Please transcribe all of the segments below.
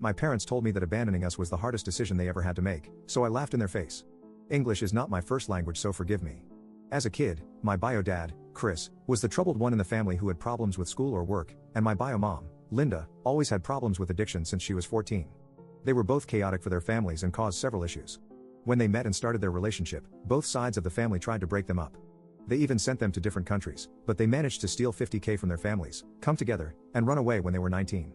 My parents told me that abandoning us was the hardest decision they ever had to make, so I laughed in their face. English is not my first language, so forgive me. As a kid, my bio dad, Chris, was the troubled one in the family who had problems with school or work, and my bio mom, Linda, always had problems with addiction since she was 14. They were both chaotic for their families and caused several issues. When they met and started their relationship, both sides of the family tried to break them up. They even sent them to different countries, but they managed to steal $50K from their families, come together, and run away when they were 19.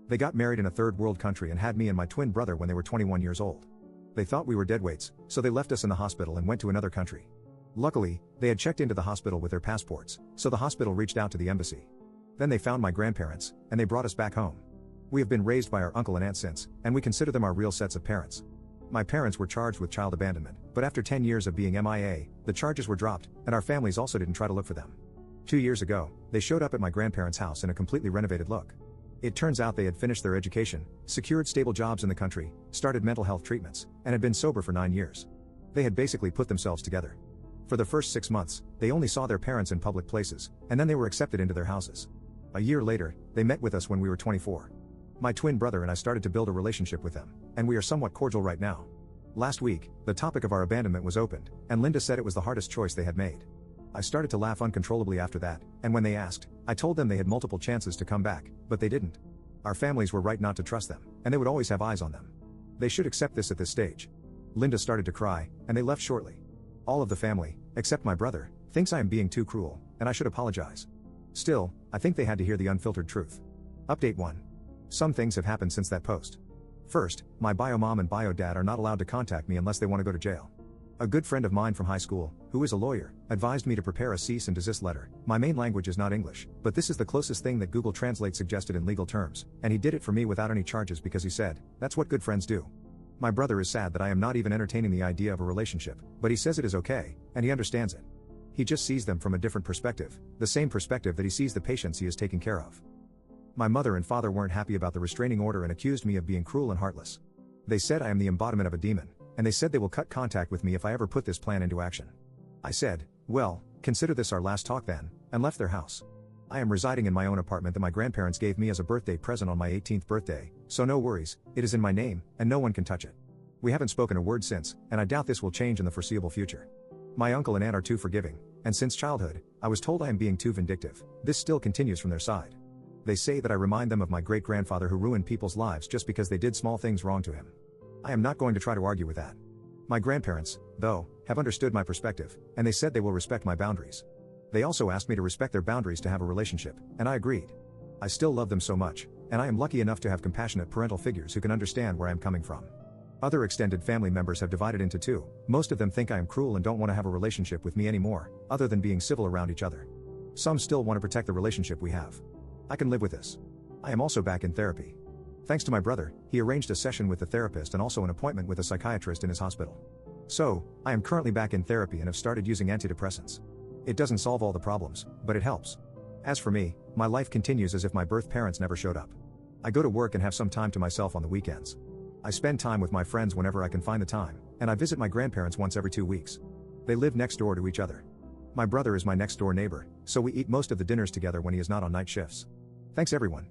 They got married in a third world country and had me and my twin brother when they were 21 years old. They thought we were deadweights, so they left us in the hospital and went to another country. Luckily, they had checked into the hospital with their passports, so the hospital reached out to the embassy. Then they found my grandparents, and they brought us back home. We have been raised by our uncle and aunt since, and we consider them our real sets of parents. My parents were charged with child abandonment, but after 10 years of being MIA, the charges were dropped, and our families also didn't try to look for them. 2 years ago, they showed up at my grandparents' house in a completely renovated look. It turns out they had finished their education, secured stable jobs in the country, started mental health treatments, and had been sober for 9 years. They had basically put themselves together. For the first 6 months, they only saw their parents in public places, and then they were accepted into their houses. A year later, they met with us when we were 24. My twin brother and I started to build a relationship with them, and we are somewhat cordial right now. Last week, the topic of our abandonment was opened, and Linda said it was the hardest choice they had made. I started to laugh uncontrollably after that, and when they asked, I told them they had multiple chances to come back, but they didn't. Our families were right not to trust them, and they would always have eyes on them. They should accept this at this stage. Linda started to cry, and they left shortly. All of the family, except my brother, thinks I am being too cruel, and I should apologize. Still, I think they had to hear the unfiltered truth. Update 1. Some things have happened since that post. First, my bio mom and bio dad are not allowed to contact me unless they want to go to jail. A good friend of mine from high school, who is a lawyer, advised me to prepare a cease and desist letter. My main language is not English, but this is the closest thing that Google Translate suggested in legal terms, and he did it for me without any charges because he said, that's what good friends do. My brother is sad that I am not even entertaining the idea of a relationship, but he says it is okay, and he understands it. He just sees them from a different perspective, the same perspective that he sees the patients he is taking care of. My mother and father weren't happy about the restraining order and accused me of being cruel and heartless. They said I am the embodiment of a demon, and they said they will cut contact with me if I ever put this plan into action. I said, well, consider this our last talk then, and left their house. I am residing in my own apartment that my grandparents gave me as a birthday present on my 18th birthday, so no worries, it is in my name, and no one can touch it. We haven't spoken a word since, and I doubt this will change in the foreseeable future. My uncle and aunt are too forgiving, and since childhood, I was told I am being too vindictive. This still continues from their side. They say that I remind them of my great-grandfather who ruined people's lives just because they did small things wrong to him. I am not going to try to argue with that. My grandparents, though, have understood my perspective, and they said they will respect my boundaries. They also asked me to respect their boundaries to have a relationship, and I agreed. I still love them so much, and I am lucky enough to have compassionate parental figures who can understand where I am coming from. Other extended family members have divided into two. Most of them think I am cruel and don't want to have a relationship with me anymore, other than being civil around each other. Some still want to protect the relationship we have. I can live with this. I am also back in therapy. Thanks to my brother, he arranged a session with the therapist and also an appointment with a psychiatrist in his hospital. So, I am currently back in therapy and have started using antidepressants. It doesn't solve all the problems, but it helps. As for me, my life continues as if my birth parents never showed up. I go to work and have some time to myself on the weekends. I spend time with my friends whenever I can find the time, and I visit my grandparents once every 2 weeks. They live next door to each other. My brother is my next door neighbor, so we eat most of the dinners together when he is not on night shifts. Thanks everyone.